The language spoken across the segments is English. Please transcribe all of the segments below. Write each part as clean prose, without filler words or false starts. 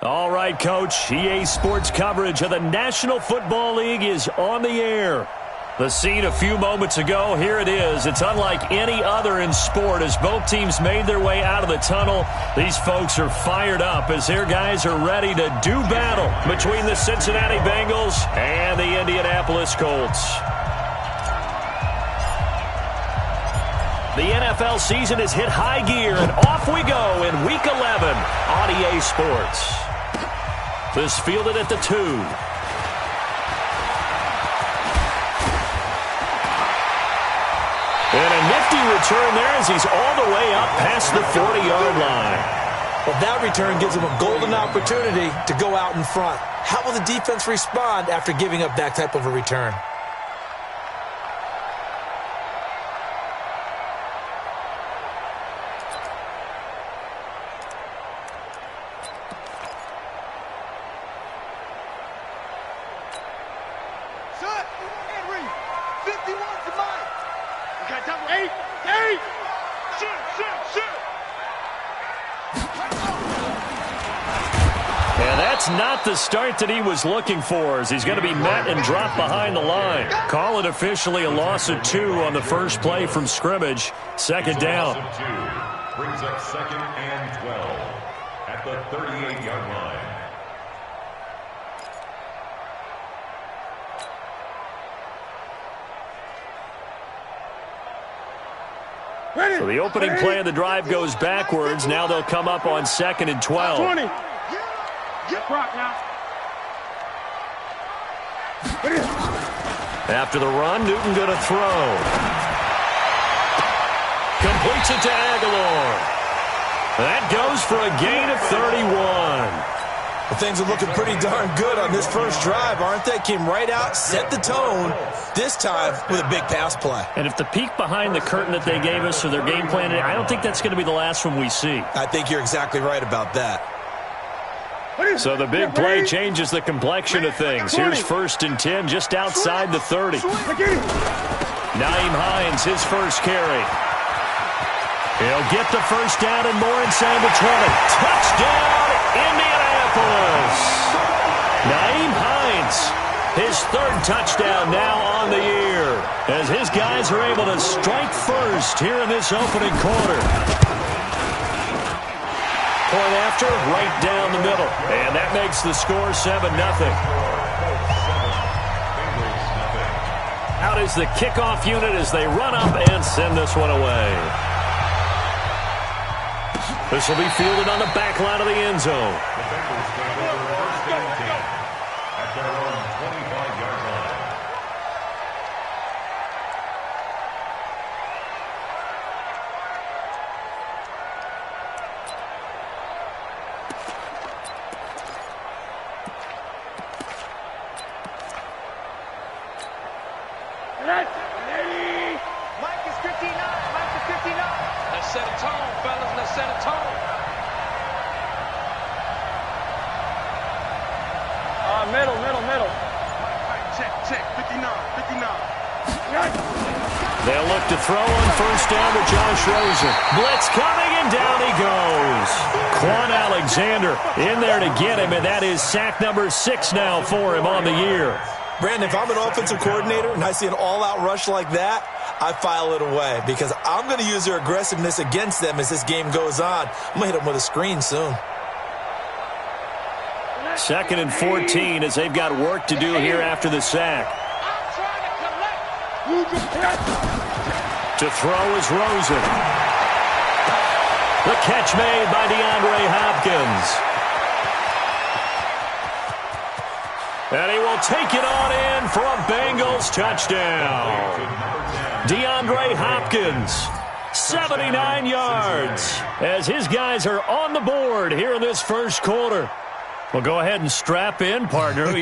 All right, Coach. EA Sports coverage of the National Football League is on the air. The scene a few moments ago, here it is. It's unlike any other in sport as both teams made their way out of the tunnel. These folks are fired up as their guys are ready to do battle between the Cincinnati Bengals and the Indianapolis Colts. The NFL season has hit high gear, and off we go in Week 11 on EA Sports. This fielded at the 2. And a nifty return there as he's all the way up past the 40-yard line. Well, that return gives him a golden opportunity to go out in front. How will the defense respond after giving up that type of a return? Not the start that he was looking for as he's going to be met and dropped behind the line. Call it officially a loss of 2 on the first play from scrimmage. Second down. Brings up 2nd and 12 at the 38-yard line. So the opening play of the drive goes backwards. Now they'll come up on 2nd and 12. 20. Rock now. After the run, Newton going to throw. Completes it to Aguilar. That goes for a gain of 31. Well, things are looking pretty darn good on this first drive, aren't they? Came right out, set the tone, this time with a big pass play. And if the peek behind the curtain that they gave us or their game plan, I don't think that's going to be the last one we see. I think you're exactly right about that. So the big play changes the complexion of things. Here's 1st and 10 just outside the 30. Nyheim Hines, his first carry. He'll get the first down and more inside the 20. Touchdown, Indianapolis. Nyheim Hines, his 3rd touchdown now on the year as his guys are able to strike first here in this opening quarter. Point after, right down the middle. And that makes the score 7-0. Out is the kickoff unit as they run up and send this one away. This will be fielded on the back line of the end zone. They'll look to throw on first down to Josh Rosen. Blitz coming, and down he goes. Quan Alexander in there to get him, and that is sack number 6 now for him on the year. Brandon, if I'm an offensive coordinator and I see an all-out rush like that, I file it away because I'm going to use their aggressiveness against them as this game goes on. I'm going to hit them with a screen soon. 2nd and 14 as they've got work to do here after the sack. To throw is Rosen. The catch made by DeAndre Hopkins. And he will take it on in for a Bengals touchdown. DeAndre Hopkins, 79 yards, as his guys are on the board here in this first quarter. Well, go ahead and strap in, partner.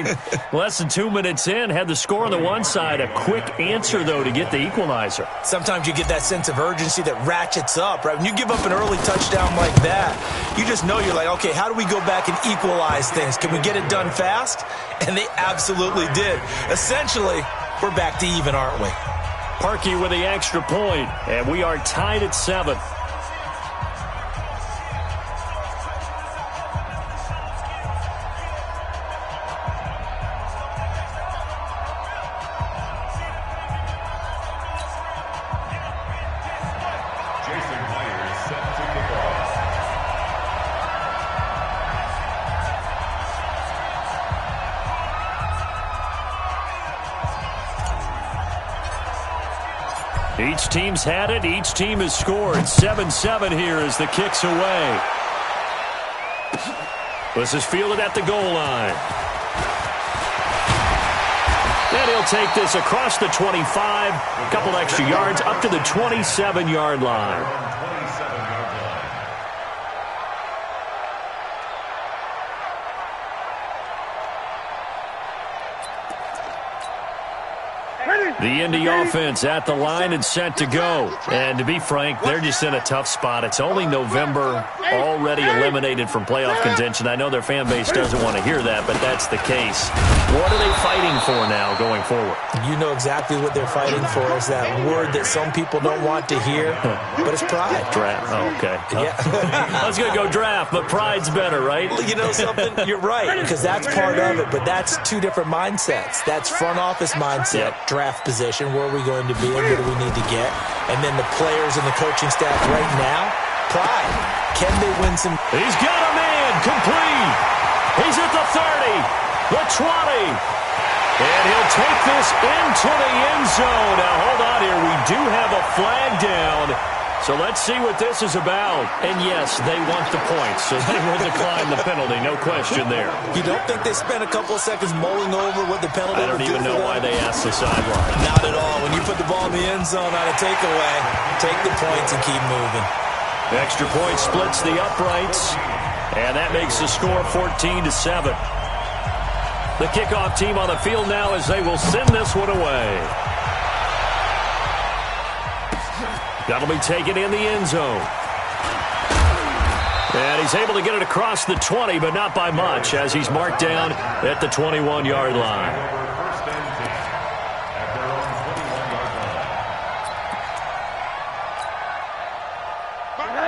Less than 2 minutes in, had the score on the one side. A quick answer, though, to get the equalizer. Sometimes you get that sense of urgency that ratchets up, right? When you give up an early touchdown like that, you just know you're like, okay, how do we go back and equalize things? Can we get it done fast? And they absolutely did. Essentially, we're back to even, aren't we? Parkey with the extra point, and we are tied at 7. Each team's had it. Each team has scored. 7-7 here as the kick's away. This is fielded at the goal line. And he'll take this across the 25, a couple extra yards, up to the 27-yard line. The Indy offense at the line and set to go. And to be frank, they're just in a tough spot. It's only November, already eliminated from playoff contention. I know their fan base doesn't want to hear that, but that's the case. What are they fighting for now going forward? You know exactly what they're fighting for. Is that word that some people don't want to hear, but it's pride. Draft. Oh, okay. Yeah. I was going to go draft, but pride's better, right? You know something? You're right, because that's part of it, but that's two different mindsets. That's front office mindset, draft position, where are we going to be and what do we need to get? And then the players and the coaching staff right now, pride. Can they win some? He's got a man, complete. He's at the 30, the 20. And he'll take this into the end zone. Now, hold on here. We do have a flag down. So let's see what this is about. And, yes, they want the points, so they will decline the penalty. No question there. You don't think they spent a couple of seconds mulling over what the penalty I don't even know why they asked the sideline. Not at all. When you put the ball in the end zone on a takeaway, take the points and keep moving. Extra point splits the uprights, and that makes the score 14-7. The kickoff team on the field now as they will send this one away. That'll be taken in the end zone. And he's able to get it across the 20, but not by much, as he's marked down at the 21-yard line.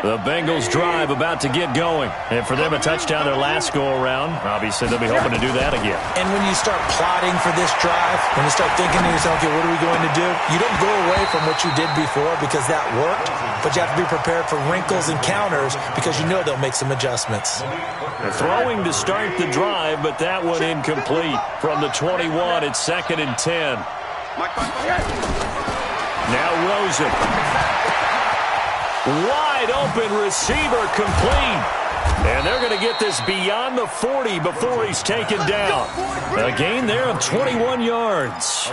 The Bengals drive about to get going. And for them, a touchdown their last go-around. Obviously, they'll be hoping to do that again. And when you start plotting for this drive, when you start thinking to yourself, okay, what are we going to do? You don't go away from what you did before because that worked, but you have to be prepared for wrinkles and counters because you know they'll make some adjustments. They're throwing to start the drive, but that one incomplete. From the 21, it's 2nd and 10. Now Rosen. Wide open receiver complete. And they're going to get this beyond the 40 before he's taken down. A gain there of 21 yards.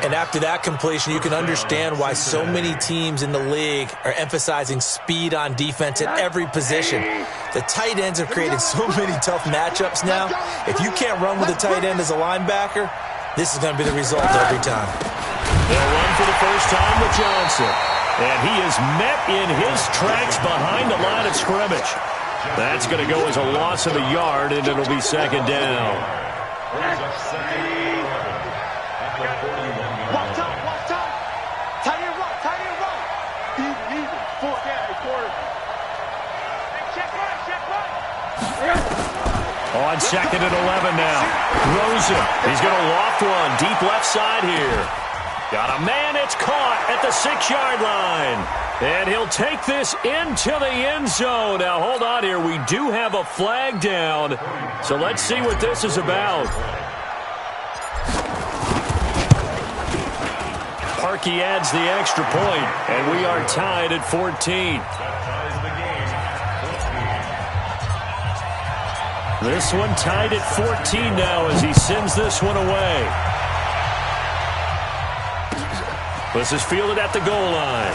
And after that completion, you can understand why so many teams in the league are emphasizing speed on defense at every position. The tight ends have created so many tough matchups now. If you can't run with a tight end as a linebacker, this is going to be the result every time. They'll run for the first time with Johnson. And he is met in his tracks behind the line of scrimmage. That's going to go as a loss of a yard, and it'll be 2nd down. On 2nd and 11 now. Rosen, he's going to loft one deep left side here. Got a man, it's caught at the 6-yard line. And he'll take this into the end zone. Now, hold on here. We do have a flag down. So let's see what this is about. Parkey adds the extra point, and we are tied at 14. This one tied at 14 now as he sends this one away. This is fielded at the goal line.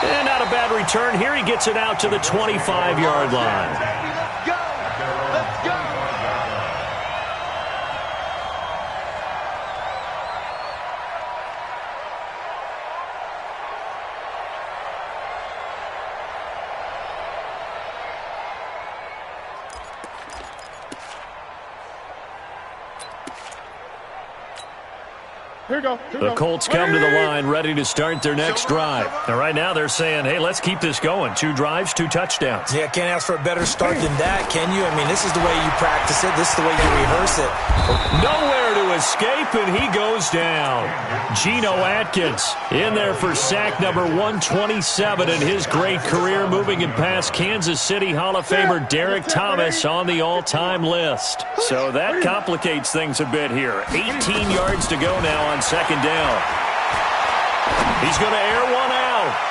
And not a bad return here. He gets it out to the 25-yard line. Let's go! Let's go! Here we go. The Colts come to the line ready to start their next drive. And right now they're saying, hey, let's keep this going. 2 drives, 2 touchdowns. Yeah, can't ask for a better start than that, can you? I mean, this is the way you practice it. This is the way you rehearse it. Nowhere Nowhere to escape, and he goes down. Geno Atkins in there for sack number 127 in his great career, moving it past Kansas City Hall of Famer Derek Thomas on the all-time list. So that complicates things a bit here. 18 yards to go now on second down. He's going to air one out.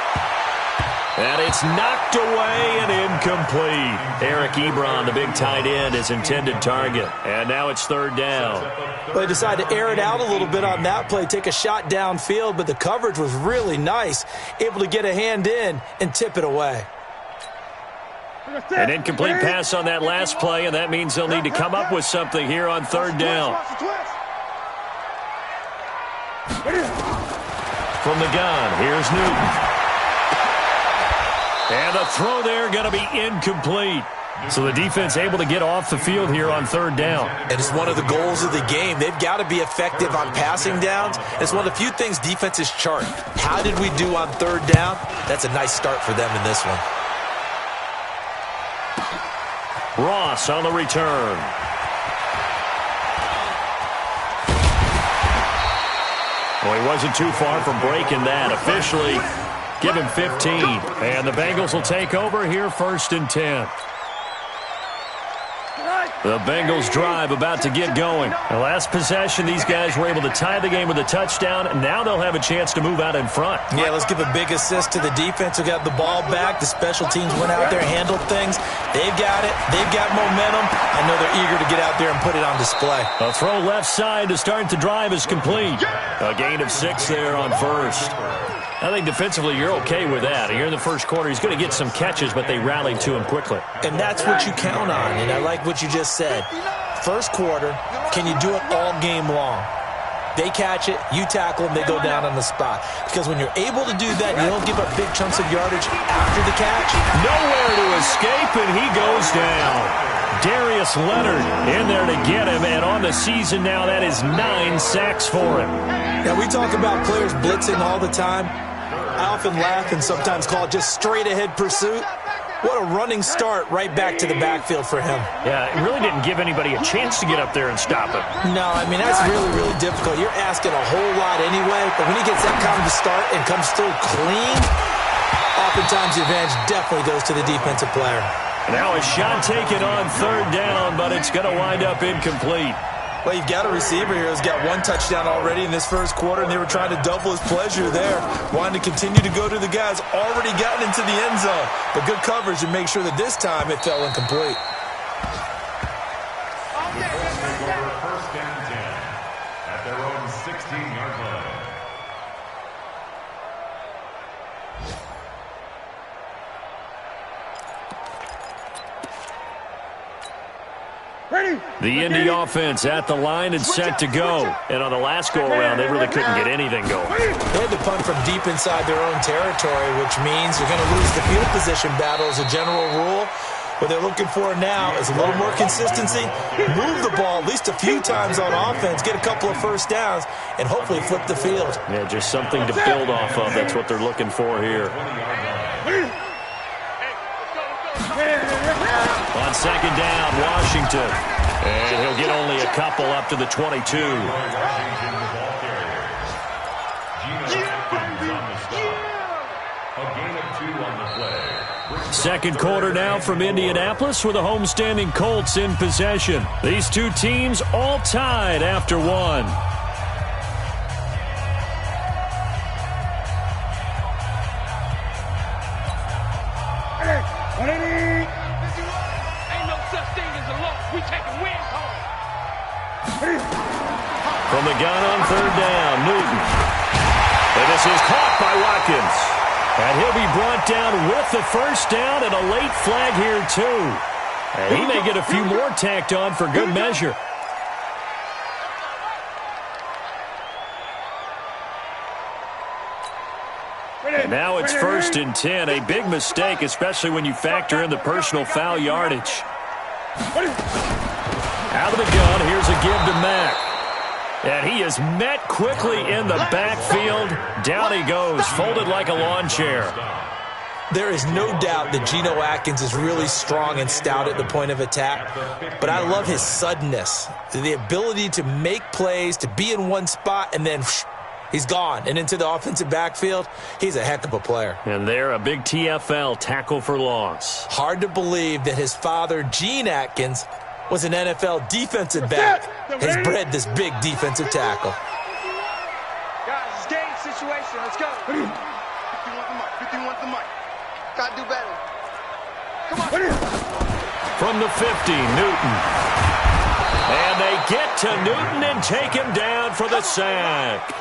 And it's knocked away and incomplete. Eric Ebron, the big tight end, his intended target. And now it's third down. Well, they decided to air it out a little bit on that play, take a shot downfield, but the coverage was really nice. Able to get a hand in and tip it away. An incomplete pass on that last play, and that means they'll need to come up with something here on third down. From the gun, here's Newton. And the throw there going to be incomplete. So the defense able to get off the field here on third down. And it's one of the goals of the game. They've got to be effective on passing downs. It's one of the few things defenses chart. How did we do on third down? That's a nice start for them in this one. Ross on the return. Well, he wasn't too far from breaking that. Officially, give him 15. And the Bengals will take over here, 1st and 10. The Bengals drive about to get going. The last possession, these guys were able to tie the game with a touchdown, and now they'll have a chance to move out in front. Yeah, let's give a big assist to the defense who got the ball back. The special teams went out there and handled things. They've got it. They've got momentum. I know they're eager to get out there and put it on display. A throw left side to start the drive is complete. A gain of 6 there on first. I think defensively you're okay with that. Here in the first quarter, he's going to get some catches, but they rallied to him quickly. And that's what you count on, and I like what you just said. First quarter, can you do it all game long? They catch it, you tackle them, they go down on the spot. Because when you're able to do that, you don't give up big chunks of yardage after the catch. Nowhere to escape, and he goes down. Darius Leonard in there to get him, and on the season now, that is 9 sacks for him. Now, we talk about players blitzing all the time. I often laugh and sometimes call it just straight-ahead pursuit. What a running start right back to the backfield for him. Yeah, it really didn't give anybody a chance to get up there and stop him. No, I mean, that's really, really difficult. You're asking a whole lot anyway, but when he gets that kind of start and comes through clean, oftentimes the advantage definitely goes to the defensive player. Now a shot taken on third down, but it's going to wind up incomplete. Well, you've got a receiver here who's got 1 touchdown already in this first quarter, and they were trying to double his pleasure there. Wanted to continue to go to the guys already gotten into the end zone. But good coverage to make sure that this time it fell incomplete. First and 10 at their own 16-yard line. The Indy offense at the line and set to go. And on the last go-around, they really couldn't get anything going. They had to punt from deep inside their own territory, which means you're going to lose the field position battle as a general rule. What they're looking for now is a little more consistency, move the ball at least a few times on offense, get a couple of first downs, and hopefully flip the field. Yeah, just something to build off of. That's what they're looking for here. On second down, Washington. And he'll get only a couple up to the 22. Second quarter now from Indianapolis with the homestanding Colts in possession. These two teams all tied after one. From the gun on third down, Newton. And this is caught by Watkins. And he'll be brought down with the first down and a late flag here, too. And he may get a few more tacked on for good measure. And now it's 1st and 10. A big mistake, especially when you factor in the personal foul yardage. Out of the gun, here's a give to Mack. And he is met quickly in the backfield. Down he goes, folded like a lawn chair. There is no doubt that Geno Atkins is really strong and stout at the point of attack, but I love his suddenness, the ability to make plays, to be in one spot, and then he's gone and into the offensive backfield. He's a heck of a player. And there, a big TFL, tackle for loss. Hard to believe that his father, Gene Atkins, was an NFL defensive back, has bred this big defensive tackle. Guys, it's game situation. Let's go. 50 wants the mic. 50 wants the mic. Gotta do better. Come on. From the 50, Newton. And they get to Newton and take him down for the sack.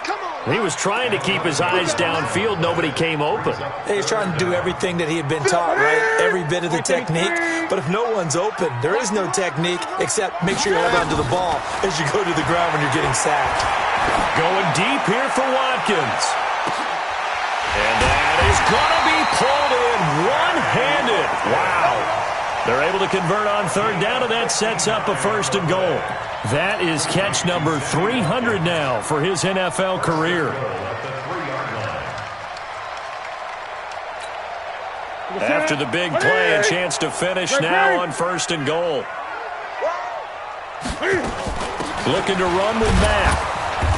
Come on. He was trying to keep his eyes downfield. Nobody came open. He's trying to do everything that he had been taught, right? Every bit of the technique. But if no one's open, there is no technique except make sure you hold on to the ball as you go to the ground when you're getting sacked. Going deep here for Watkins. And that is going to be pulled in one-handed. Wow. They're able to convert on third down, and that sets up a first and goal. That is catch number 300 now for his NFL career. After the big play, a chance to finish now on first and goal. Looking to run with Mack.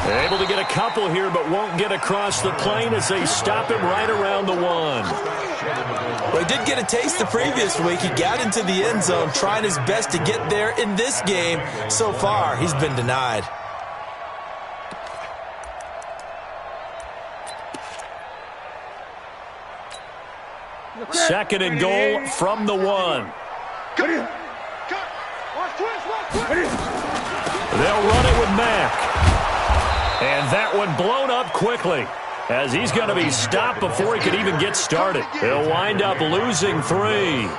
They're able to get a couple here, but won't get across the plane as they stop him right around the one. Well, he did get a taste the previous week. He got into the end zone, trying his best to get there in this game. So far, he's been denied. Second and goal from the one. They'll run it with Mack. And that one blown up quickly as he's going to be stopped before he could even get started. He'll wind up losing 3.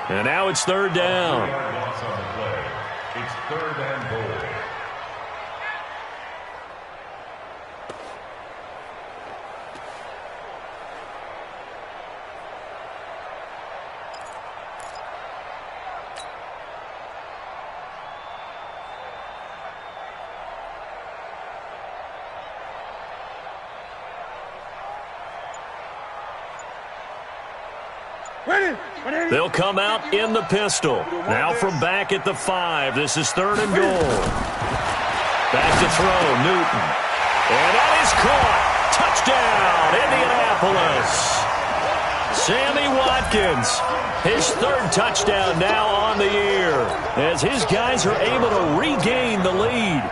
And now it's third down. It's third and goal. They'll come out in the pistol. Now from back at the 5. This is third and goal. Back to throw, Newton. And that is caught. Touchdown, Indianapolis. Sammy Watkins, his third touchdown now on the year as his guys are able to regain the lead.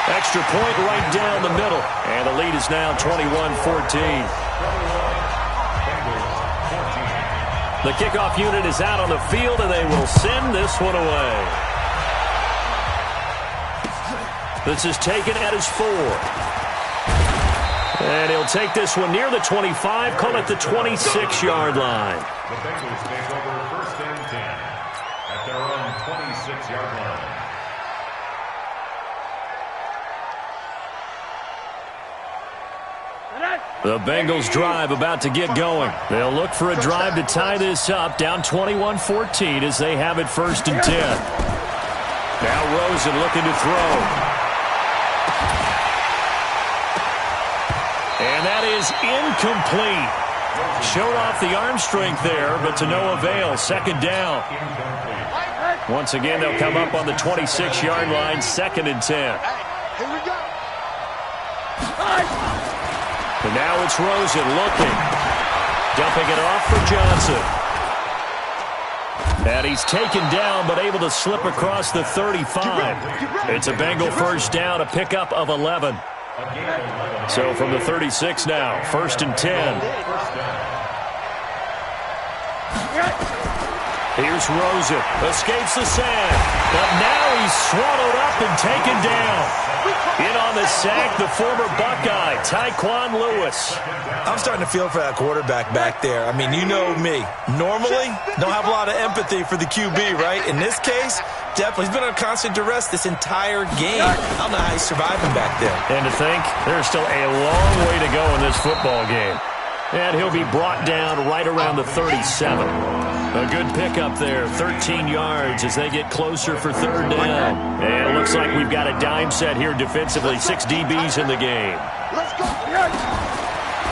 Extra point right down the middle. And the lead is now 21-14. The kickoff unit is out on the field, and they will send this one away. This is taken at his 4. And he'll take this one near the 25, call it the 26-yard line. The Bengals take over first and 10 at their own 26-yard line. The Bengals drive about to get going. They'll look for a drive to tie this up, down 21-14 as they have it first and 10. Now Rosen looking to throw. And that is incomplete. Showed off the arm strength there, but to no avail. Second down. Once again, they'll come up on the 26-yard line, second and 10. Here we go. And now it's Rosen looking. Dumping it off for Johnson. And he's taken down, but able to slip across the 35. It's a Bengal first down, a pickup of 11. So from the 36 now, first and 10. Here's Rosen. Escapes the sack. But now he's swallowed up and taken down. In on the sack, the former Buckeye, Tyquan Lewis. I'm starting to feel for that quarterback back there. I mean, you know me. Normally, don't have a lot of empathy for the QB, right? In this case, definitely. He's been under constant duress this entire game. I don't know how he's surviving back there. And to think, there's still a long way to go in this football game. And he'll be brought down right around the 37. A good pickup there, 13 yards as they get closer for third down. And it looks Looks like we've got a dime set here defensively. 6 DBs in the game. Let's go.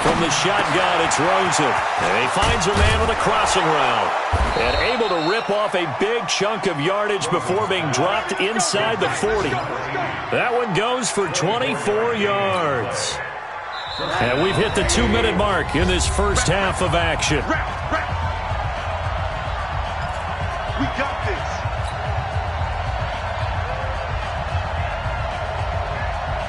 From the shotgun, it's Rosen. And he finds a man with a crossing route. And able to rip off a big chunk of yardage before being dropped inside the 40. That one goes for 24 yards. And we've hit the 2-minute mark in this first half of action. We got this.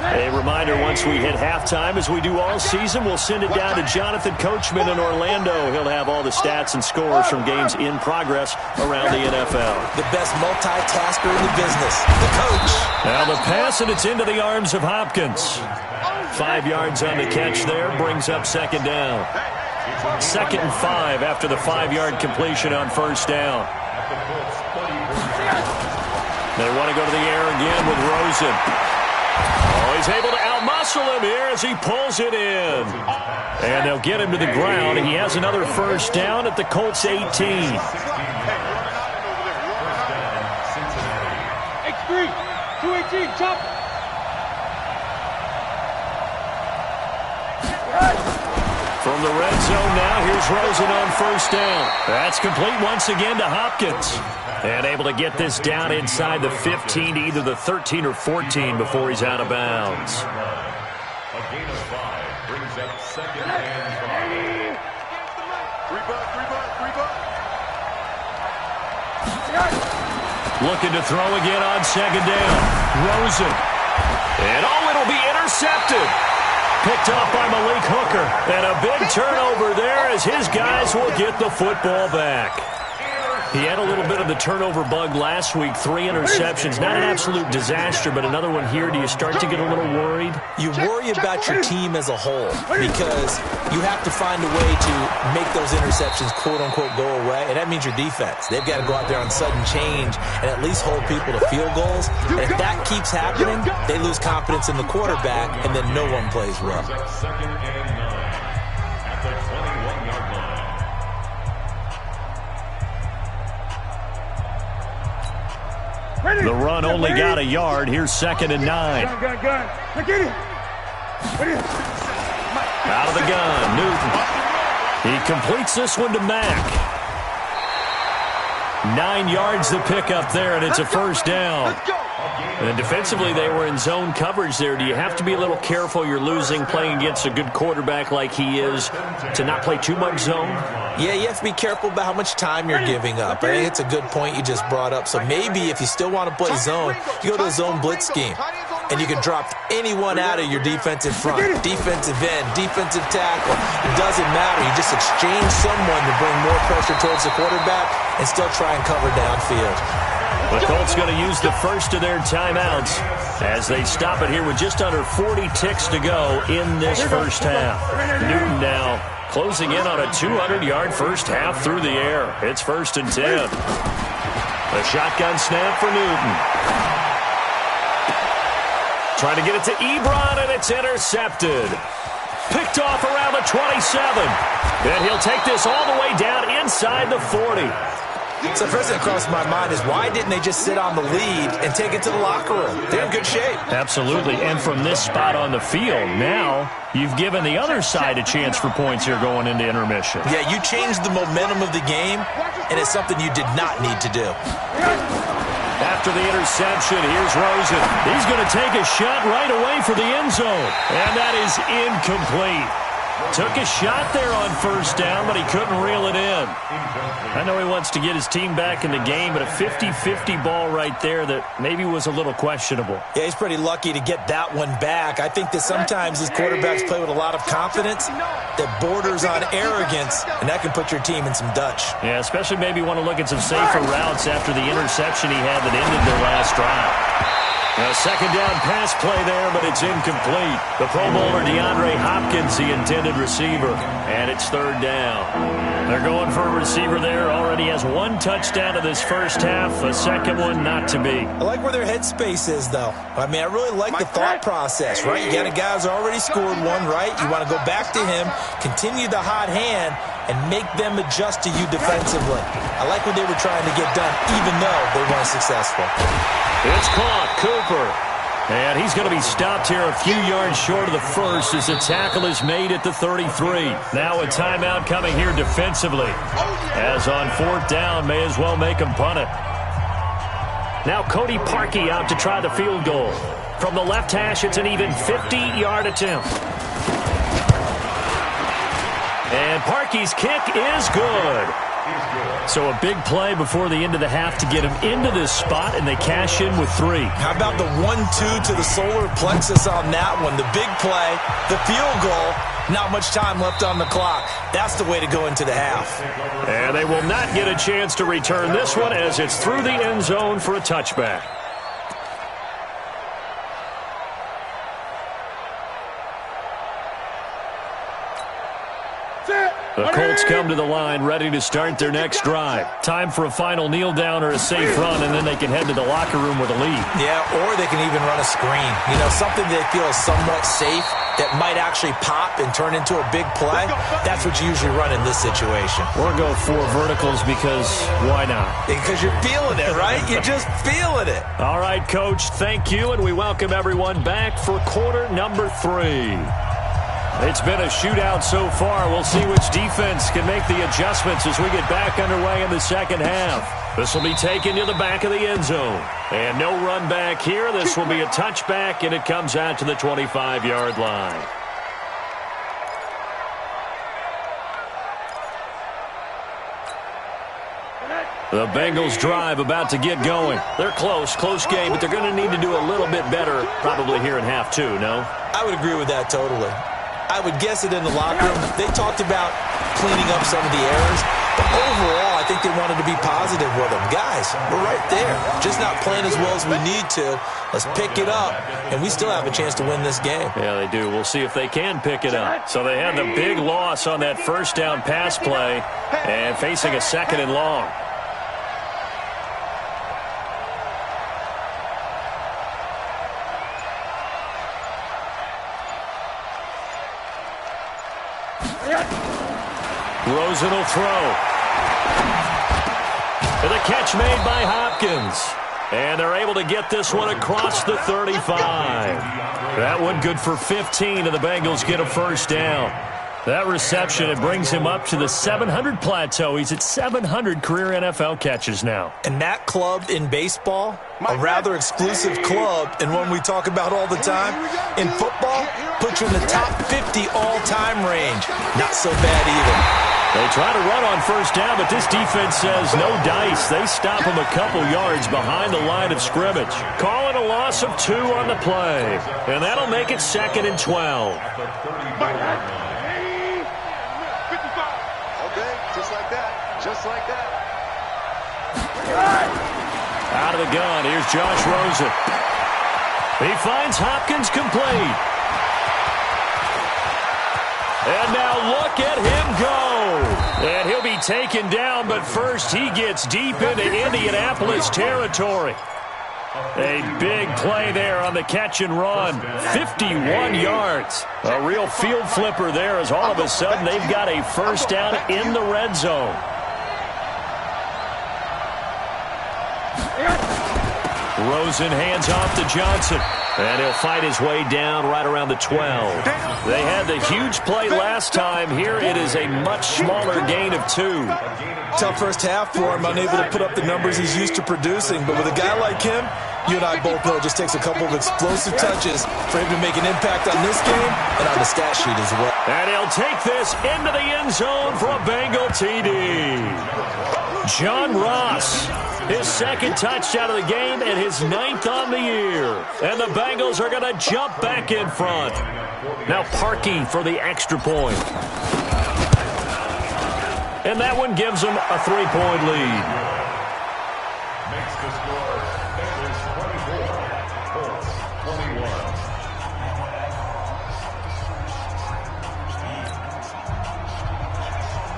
A reminder, once we hit halftime, as we do all season, we'll send it down to Jonathan Coachman in Orlando. He'll have all the stats and scores from games in progress around the NFL. The best multitasker in the business, the coach. Now the pass, and it's into the arms of Hopkins. 5 yards on the catch there, brings up second down. 2nd and 5 after the 5-yard completion on first down. They want to go to the air again with Rosen. Oh, he's able to outmuscle him here as he pulls it in. And they'll get him to the ground. He has another first down at the Colts 18. X3, 218, chop. From the red zone now, here's Rosen on first down. That's complete once again to Hopkins. And able to get this down inside the 15 to either the 13 or 14 before he's out of bounds. A gain of 5 brings up 2nd and 5. 3 buck. Looking to throw again on second down. Rosen. And it'll be intercepted. Picked off by Malik Hooker. And a big turnover there as his guys will get the football back. He had a little bit of the turnover bug last week. 3 interceptions. Not an absolute disaster, but another one here. Do you start to get a little worried? You worry about your team as a whole because you have to find a way to make those interceptions, quote-unquote, go away, and that means your defense. They've got to go out there on sudden change and at least hold people to field goals. And if that keeps happening, they lose confidence in the quarterback, and then no one plays well. 2nd and 9 at the 21-yard line. The run only got a yard. Here's 2nd and 9. Gun. Out of the gun, Newton. He completes this one to Mack. 9 yards to pick up there, and it's a first down. And defensively, they were in zone coverage there. Do you have to be a little careful? You're losing playing against a good quarterback like he is to not play too much zone? Yeah, you have to be careful about how much time you're giving up. I think it's a good point you just brought up. So maybe if you still want to play zone, you go to a zone blitz scheme. And you can drop anyone out of your defensive front, defensive end, defensive tackle. It doesn't matter. You just exchange someone to bring more pressure towards the quarterback and still try and cover downfield. The Colts going to use the first of their timeouts as they stop it here with just under 40 ticks to go in this first half. Newton now closing in on a 200-yard first half through the air. It's 1st and 10. A shotgun snap for Newton. Trying to get it to Ebron, and it's intercepted. Picked off around the 27. And he'll take this all the way down inside the 40. So the first thing that crossed my mind is why didn't they just sit on the lead and take it to the locker room? They're in good shape. Absolutely. And from this spot on the field, now you've given the other side a chance for points here going into intermission. Yeah, you changed the momentum of the game, and it's something you did not need to do. After the interception, here's Rosen. He's going to take a shot right away for the end zone. And that is incomplete. Took a shot there on first down, but he couldn't reel it in. I know he wants to get his team back in the game, but a 50-50 ball right there that maybe was a little questionable. Yeah, he's pretty lucky to get that one back. I think that sometimes these quarterbacks play with a lot of confidence that borders on arrogance, and that can put your team in some Dutch. Yeah, especially maybe want to look at some safer routes after the interception he had that ended their last drive. A second down pass play there, but it's incomplete. The Pro Bowler DeAndre Hopkins, the intended receiver, and it's 3rd down. They're going for a receiver there. Already has 1 touchdown of this first half, a second one not to be. I like where their headspace is, though. I mean, I really like the thought process, right? You got a guy who's already scored one, right? You want to go back to him, continue the hot hand, and make them adjust to you defensively. I like what they were trying to get done, even though they weren't successful. It's caught. Cooper. And he's going to be stopped here a few yards short of the first as the tackle is made at the 33. Now a timeout coming here defensively. As on 4th down, may as well make him punt it. Now Cody Parkey out to try the field goal. From the left hash, it's an even 50-yard attempt. And Parkey's kick is good. So a big play before the end of the half to get him into this spot, and they cash in with 3. How about the 1-2 to the solar plexus on that one? The big play, the field goal, not much time left on the clock. That's the way to go into the half. And they will not get a chance to return this one as it's through the end zone for a touchback. The Colts come to the line ready to start their next drive. Time for a final kneel down or a safe run, and then they can head to the locker room with a lead. Yeah, or they can even run a screen. You know, something they feel is somewhat safe that might actually pop and turn into a big play. That's what you usually run in this situation. Or go 4 verticals because why not? Because you're feeling it, right? You're just feeling it. All right, Coach, thank you, and we welcome everyone back for quarter number 3. It's been a shootout so far. We'll see which defense can make the adjustments as we get back underway in the second half. This will be taken to the back of the end zone. And no run back here. This will be a touchback, and it comes out to the 25-yard line. The Bengals drive about to get going. They're close game, but they're going to need to do a little bit better probably here in half 2, no? I would agree with that totally. I would guess it in the locker room. They talked about cleaning up some of the errors, but overall, I think they wanted to be positive with them. Guys, we're right there. Just not playing as well as we need to. Let's pick it up, and we still have a chance to win this game. Yeah, they do. We'll see if they can pick it up. So they had the big loss on that first down pass play and facing a 2nd and long. Rosen will throw. And the catch made by Hopkins. And they're able to get this one across the 35. That one good for 15, and the Bengals get a first down. That reception, it brings him up to the 700 plateau. He's at 700 career NFL catches now. And that club in baseball, a rather exclusive club, and one we talk about all the time. In football, puts you in the top 50 all-time range. Not so bad either. They try to run on first down, but this defense says no dice. They stop him a couple yards behind the line of scrimmage. Calling a loss of 2 on the play. And that'll make it 2nd and 12. Just like that. Out of the gun, here's Josh Rosen. He finds Hopkins complete. And now look at him go. And he'll be taken down, but first he gets deep into Indianapolis territory. A big play there on the catch and run. 51 yards. A real field flipper there as all of a sudden they've got a first down in the red zone. Rosen hands off to Johnson. And he'll fight his way down right around the 12. They had the huge play last time. Here it is a much smaller gain of 2. Tough first half for him, unable to put up the numbers he's used to producing. But with a guy like him, you and I both know it just takes a couple of explosive touches for him to make an impact on this game and on the stat sheet as well. And he'll take this into the end zone for a Bengal TD. John Ross, his 2nd touchdown of the game and his 9th on the year. And the Bengals are going to jump back in front. Now Parkey for the extra point. And that one gives them a 3-point lead. Makes the score Bengals 24, Colts 21.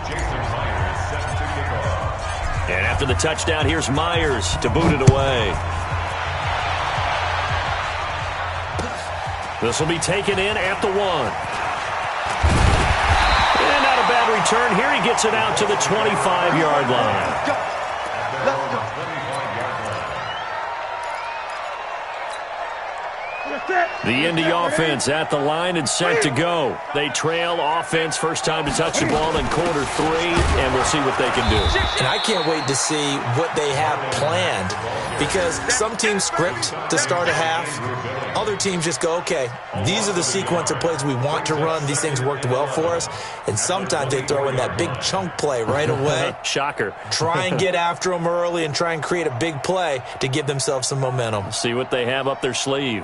Jason Myers set to kick off. And after the touchdown, here's Myers to boot it away. This will be taken in at the 1. And not a bad return. Here he gets it out to the 25-yard line. Let's go. The Indy offense at the line and set to go. They trail offense, first time to touch the ball in quarter 3, and we'll see what they can do. And I can't wait to see what they have planned, because some teams script to start a half. Other teams just go, okay, these are the sequence of plays we want to run. These things worked well for us. And sometimes they throw in that big chunk play right away. Shocker. Try and get after them early and try and create a big play to give themselves some momentum. See what they have up their sleeve.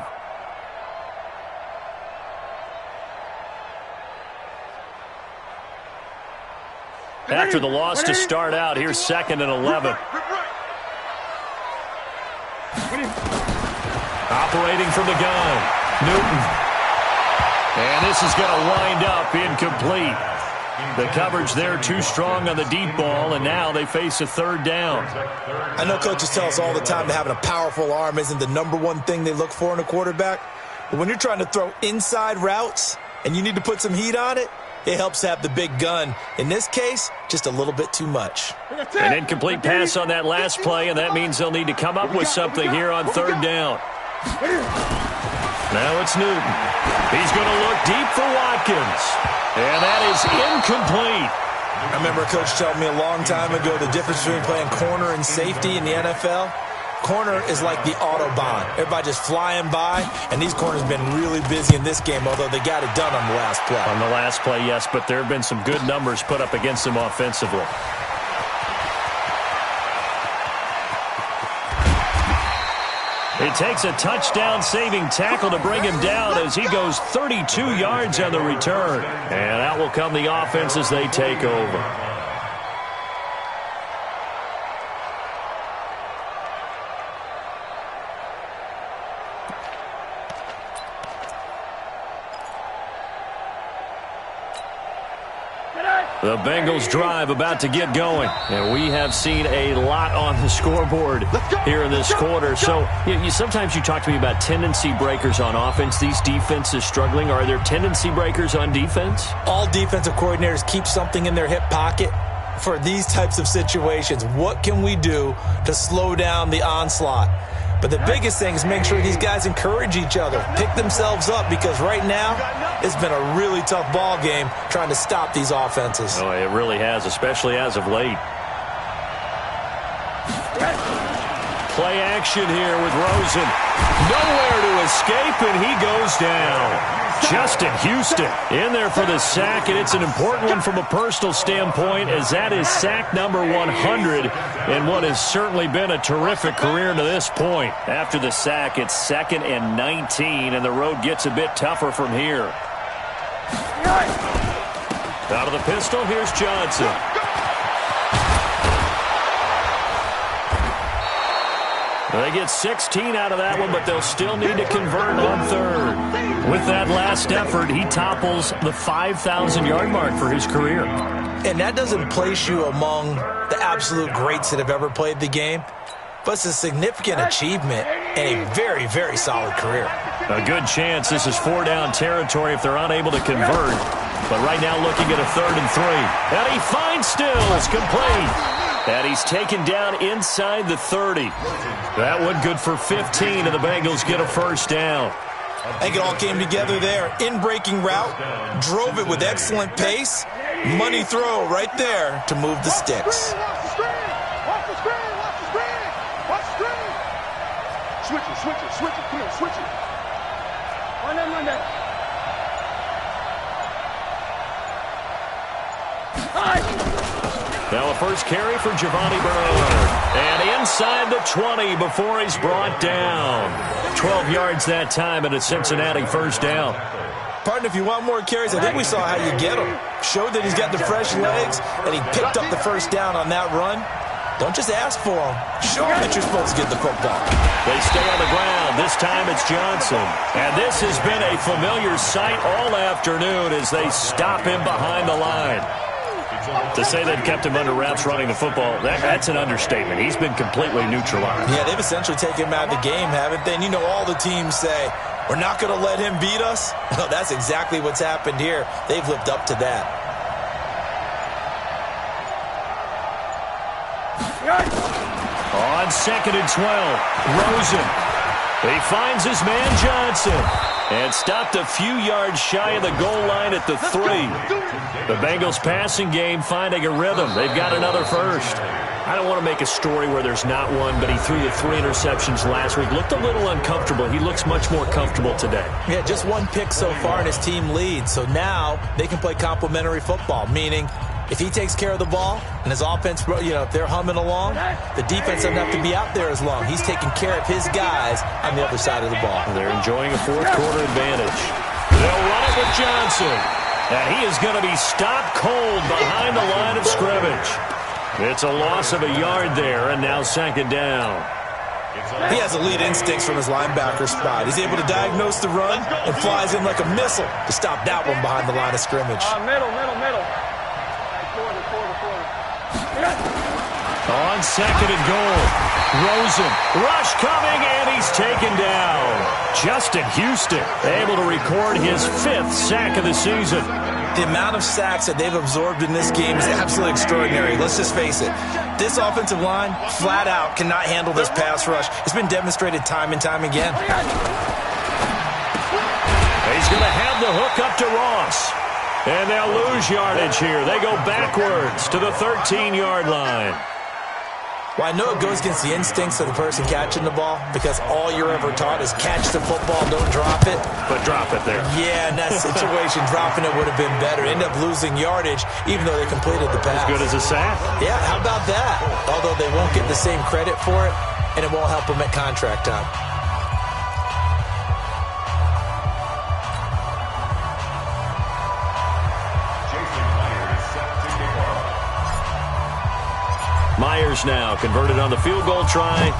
After the loss to start out, here's 2nd and 11. Operating from the gun, Newton. And this is going to wind up incomplete. The coverage there too strong on the deep ball, and now they face a 3rd down. I know coaches tell us all the time that having a powerful arm isn't the #1 thing they look for in a quarterback. But when you're trying to throw inside routes and you need to put some heat on it, it helps to have the big gun. In this case, just a little bit too much. An incomplete pass on that last play, and that means they'll need to come up with something here on 3rd down. Now it's Newton. He's going to look deep for Watkins. And that is incomplete. I remember a coach told me a long time ago the difference between playing corner and safety in the NFL. Corner is like the Autobahn. Everybody just flying by, and these corners have been really busy in this game, although they got it done on the last play. On the last play, yes, but there have been some good numbers put up against them offensively. It takes a touchdown-saving tackle to bring him down as he goes 32 yards on the return. And out will come the offense as they take over. The Bengals drive about to get going, and we have seen a lot on the scoreboard here in this quarter. So sometimes you talk to me about tendency breakers on offense. These defenses struggling. Are there tendency breakers on defense? All defensive coordinators keep something in their hip pocket for these types of situations. What can we do to slow down the onslaught? But the biggest thing is make sure these guys encourage each other, pick themselves up, because right now it's been a really tough ball game trying to stop these offenses. Oh, it really has, especially as of late. Play action here with Rosen. Nowhere to escape, and he goes down. Justin Houston in there for the sack, and it's an important one from a personal standpoint, as that is sack number 100 in what has certainly been a terrific career to this point. After the sack, it's 2nd and 19, and the road gets a bit tougher from here. Out of the pistol, here's Johnson. They get 16 out of that one, but they'll still need to convert on 3rd. With that last effort, he topples the 5,000-yard mark for his career. And that doesn't place you among the absolute greats that have ever played the game, but it's a significant achievement and a very, very solid career. A good chance this is 4-down territory if they're unable to convert. But right now looking at a 3rd and 3. And he finds Stills, complete. And he's taken down inside the 30. That one good for 15, and the Bengals get a 1st down. I think it all came together there. In-breaking route, drove it with excellent pace. Money throw right there to move the sticks. Watch the screen! Watch the screen! Watch the screen! Watch the screen! Switch it, switch it, switch it. Come on, switch it. Run that. Now a first carry for Giovanni Bernard. And inside the 20 before he's brought down. 12 yards that time, and a Cincinnati 1st down. Partner, if you want more carries, I think we saw how you get them. Showed that he's got the fresh legs, and he picked up the 1st down on that run. Don't just ask for them. Show them that you're supposed to get the football. They stay on the ground. This time it's Johnson. And this has been a familiar sight all afternoon as they stop him behind the line. To say they've kept him under wraps running the football, that's an understatement. He's been completely neutralized. Yeah, they've essentially taken him out of the game, haven't they? And you know all the teams say, we're not going to let him beat us. Well, that's exactly what's happened here. They've lived up to that. 2nd and 12. Rosen. He finds his man Johnson. And stopped a few yards shy of the goal line at the 3. The Bengals passing game finding a rhythm. They've got another first. I don't want to make a story where there's not one, but he threw the 3 interceptions last week. Looked a little uncomfortable. He looks much more comfortable today. Yeah, just 1 pick so far and his team leads. So now they can play complementary football, meaning if he takes care of the ball and his offense, if they're humming along, the defense doesn't have to be out there as long. He's taking care of his guys on the other side of the ball. They're enjoying a 4th quarter advantage. They'll run it with Johnson. And he is going to be stopped cold behind the line of scrimmage. It's a loss of a yard there, and now 2nd down. He has elite instincts from his linebacker spot. He's able to diagnose the run and flies in like a missile to stop that one behind the line of scrimmage. Middle. On 2nd and goal, Rosen, rush coming, and he's taken down. Justin Houston able to record his 5th sack of the season. The amount of sacks that they've absorbed in this game is absolutely extraordinary. Let's just face it. This offensive line, flat out, cannot handle this pass rush. It's been demonstrated time and time again. He's going to have the hook up to Ross. And they'll lose yardage here. They go backwards to the 13-yard line. Well, I know it goes against the instincts of the person catching the ball because all you're ever taught is catch the football, don't drop it. But drop it there. Yeah, in that situation, dropping it would have been better. End up losing yardage even though they completed the pass. As good as a sack. Yeah, how about that? Although they won't get the same credit for it, and it won't help them at contract time. Myers now converted on the field goal try.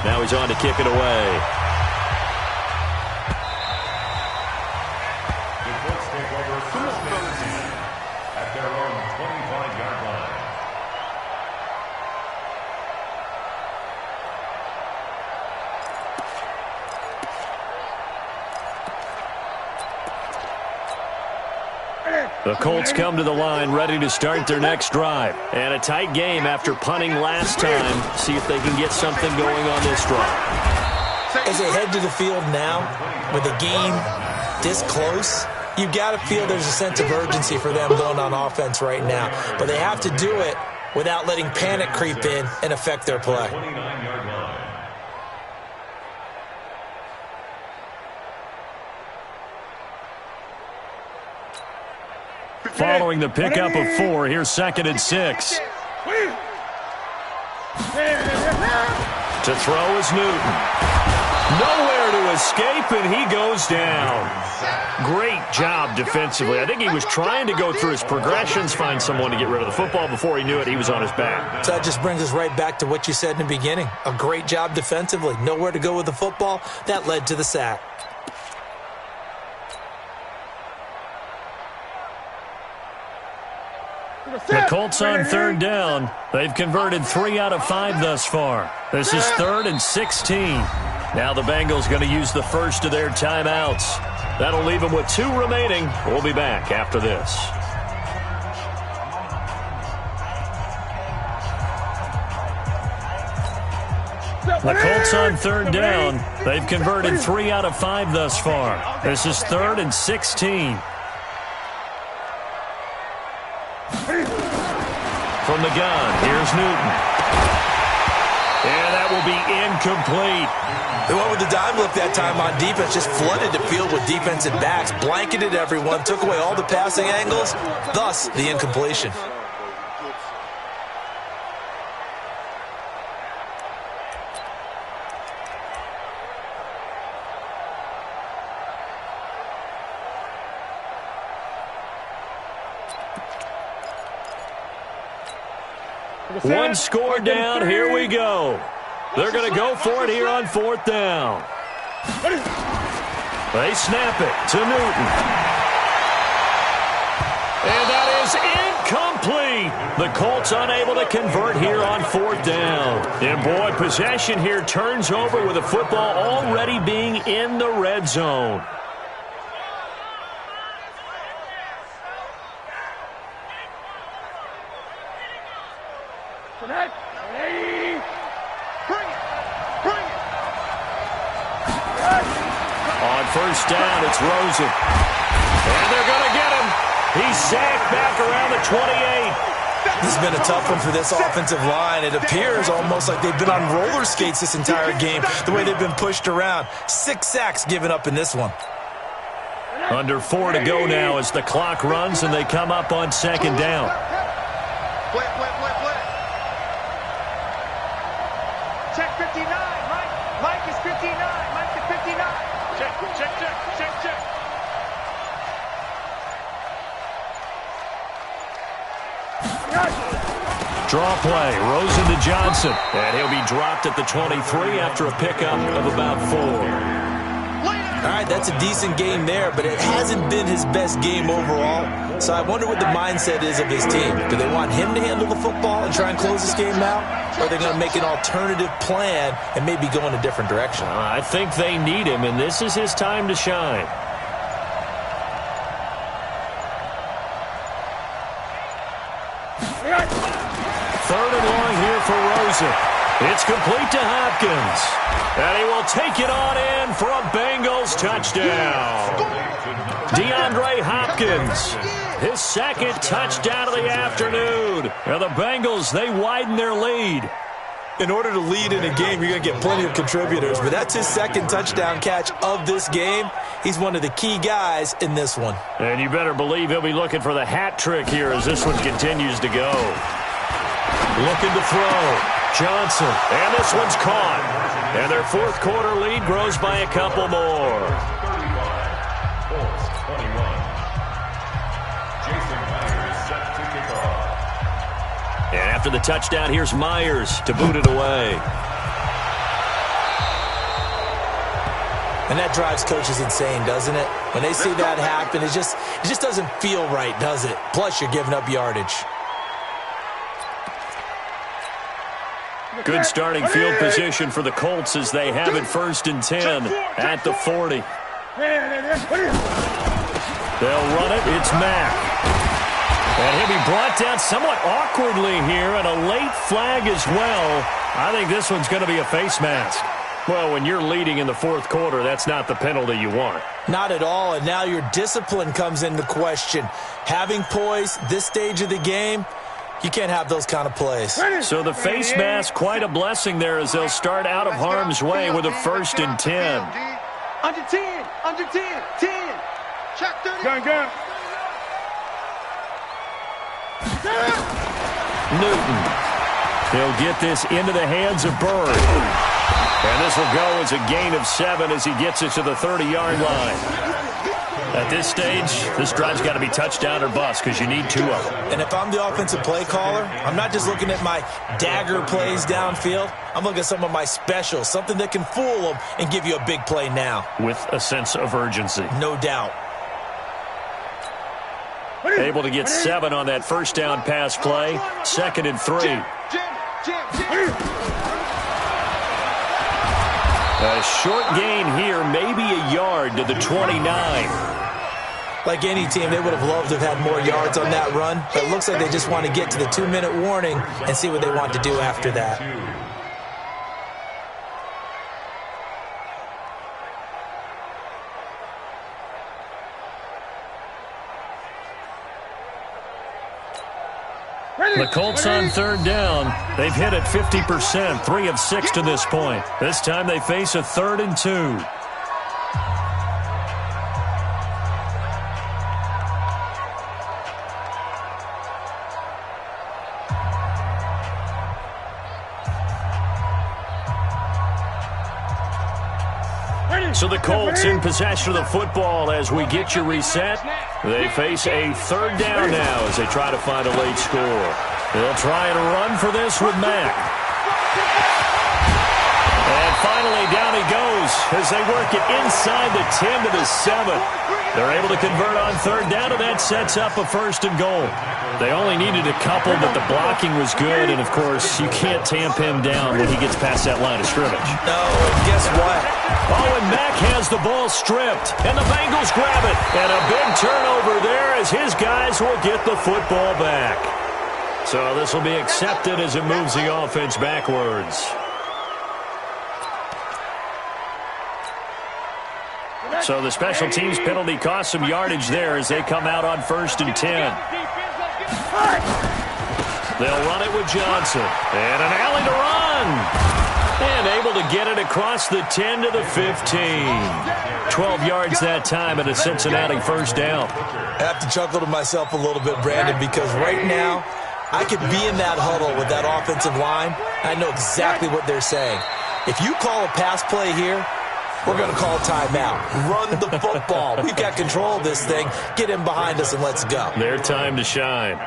Now he's on to kick it away. The Colts take over 1st and 10 at their own 25-yard line. The Colts come to the line ready to start their next drive. And a tight game after punting last time. See if they can get something going on this drive. As they head to the field now, with the game this close, you got to feel there's a sense of urgency for them going on offense right now. But they have to do it without letting panic creep in and affect their play. 29-yard line. Following the pickup of 4, here's 2nd and 6. To throw is Newton. Nowhere to escape, and he goes down. Great job defensively. I think he was trying to go through his progressions, find someone to get rid of the football. Before he knew it, he was on his back. So that just brings us right back to what you said in the beginning. A great job defensively. Nowhere to go with the football. That led to the sack. The Colts on 3rd down. They've converted 3 out of 5 thus far. This is 3rd and 16. Now the Bengals going to use the first of their timeouts. That'll leave them with 2 remaining. We'll be back after this. The Colts on 3rd down. They've converted 3 out of 5 thus far. This is 3rd and 16. From the gun, here's Newton. And that will be incomplete. They went with the dime look that time on defense, just flooded the field with defensive backs, blanketed everyone, took away all the passing angles, thus the incompletion. One score down, here we go. They're going to go for it here on 4th down. They snap it to Newton. And that is incomplete. The Colts unable to convert here on 4th down. And boy, possession here turns over with the football already being in the red zone. first down. It's Rosen. And they're going to get him. He's sacked back around the 28. This has been a tough one for this offensive line. It appears almost like they've been on roller skates this entire game, the way they've been pushed around. 6 sacks given up in this one. Under 4 to go now as the clock runs and they come up on second down. Play. Check 59, Mike. Mike is 59. Mike is 59. Check. Draw play, Rosen to Johnson. And he'll be dropped at the 23 after a pickup of about 4. All right, that's a decent game there, but it hasn't been his best game overall. So I wonder what the mindset is of his team. Do they want him to handle the football and try and close this game out? Or are they going to make an alternative plan and maybe go in a different direction? I think they need him, and this is his time to shine. Third and long here for Rosen. It's complete to Hopkins. And he will take it on in for a Bengals touchdown. DeAndre Hopkins, his second touchdown of the afternoon. And the Bengals, they widen their lead. In order to lead in a game, you're going to get plenty of contributors, but that's his second touchdown catch of this game. He's one of the key guys in this one. And you better believe he'll be looking for the hat trick here as this one continues to go. Looking to throw. Johnson. And this one's caught. And their fourth quarter lead grows by a couple more. 35, Colts 21. Jason Myers set to kick off. And after the touchdown, here's Myers to boot it away. And that drives coaches insane, doesn't it? When they see that happen, it just doesn't feel right, does it? Plus, you're giving up yardage. Good starting field position for the Colts as they have it first and 10 at the 40. They'll run it. It's Mack. And he'll be brought down somewhat awkwardly here, and a late flag as well. I think this one's going to be a face mask. Well, when you're leading in the fourth quarter, that's not the penalty you want. Not at all, and now your discipline comes into question. Having poise this stage of the game, you can't have those kind of plays. So the face mask, quite a blessing there as they'll start out of harm's way with a first and 10. Under 10, 10. Check 30. Go. Newton. He'll get this into the hands of Bird. And this will go as a gain of 7 as he gets it to the 30-yard line. At this stage, this drive's got to be touchdown or bust because you need 2 of them. And if I'm the offensive play caller, I'm not just looking at my dagger plays downfield. I'm looking at some of my specials, something that can fool them and give you a big play now. With a sense of urgency. No doubt. Able to get 7 on that first down pass play. Second and 3. A short gain here, maybe a yard to the 29. Like any team, they would have loved to have had more yards on that run, but it looks like they just want to get to the 2-minute warning and see what they want to do after that. The Colts on third down. They've hit it 50%, 3 of 6 to this point. This time they face a 3rd and 2. So the Colts in possession of the football as we get you reset. They face a 3rd down now as they try to find a late score. They'll try and run for this with Mack. And finally down he goes as they work it inside the 10 to the 7. They're able to convert on 3rd down, and that sets up a 1st and goal. They only needed a couple, but the blocking was good, and of course, you can't tamp him down when he gets past that line of scrimmage. No, and guess what? Oh, and Mack has the ball stripped, and the Bengals grab it. And a big turnover there as his guys will get the football back. So this will be accepted as it moves the offense backwards. So the special teams penalty cost some yardage there as they come out on 1st and 10. They'll run it with Johnson. And an alley to run. And able to get it across the 10 to the 15. 12 yards that time and a Cincinnati first down. I have to chuckle to myself a little bit, Brandon, because right now I could be in that huddle with that offensive line. I know exactly what they're saying. If you call a pass play here, we're going to call timeout. Run the football. We've got control of this thing. Get in behind us and let's go. Their time to shine.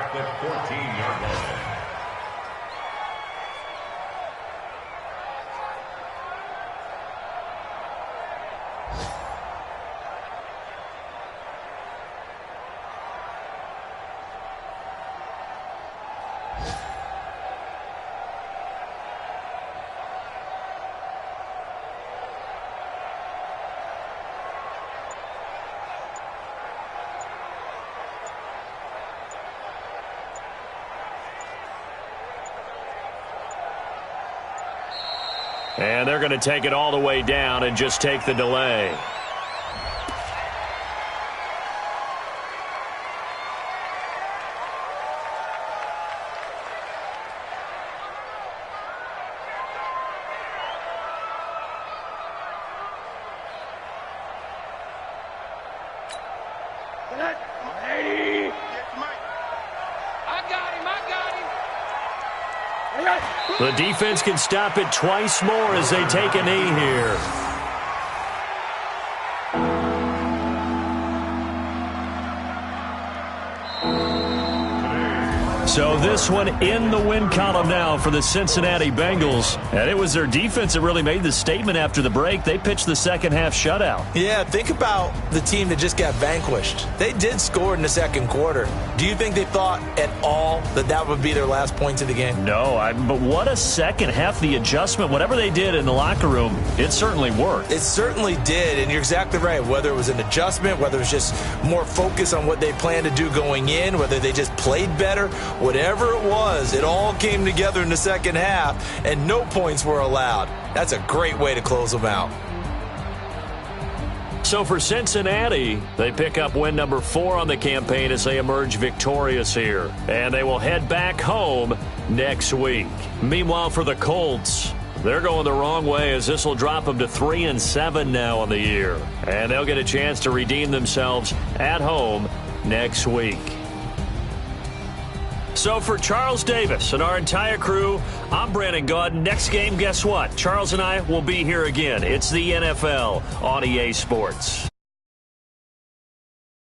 And they're going to take it all the way down and just take the delay. The defense can stop it twice more as they take a knee here. So this one in the win column now for the Cincinnati Bengals. And it was their defense that really made the statement after the break. They pitched the second half shutout. Yeah, think about the team that just got vanquished. They did score in the second quarter. Do you think they thought at all that that would be their last points of the game? No, but what a second half. The adjustment, whatever they did in the locker room, it certainly worked. It certainly did, and you're exactly right. Whether it was an adjustment, whether it was just more focus on what they planned to do going in, whether they just played better, whatever it was, it all came together in the second half, and no points were allowed. That's a great way to close them out. So for Cincinnati, they pick up win number 4 on the campaign as they emerge victorious here. And they will head back home next week. Meanwhile, for the Colts, they're going the wrong way as this will drop them to 3-7 now on the year. And they'll get a chance to redeem themselves at home next week. So for Charles Davis and our entire crew, I'm Brandon Gaudin. Next game, guess what? Charles and I will be here again. It's the NFL on EA Sports.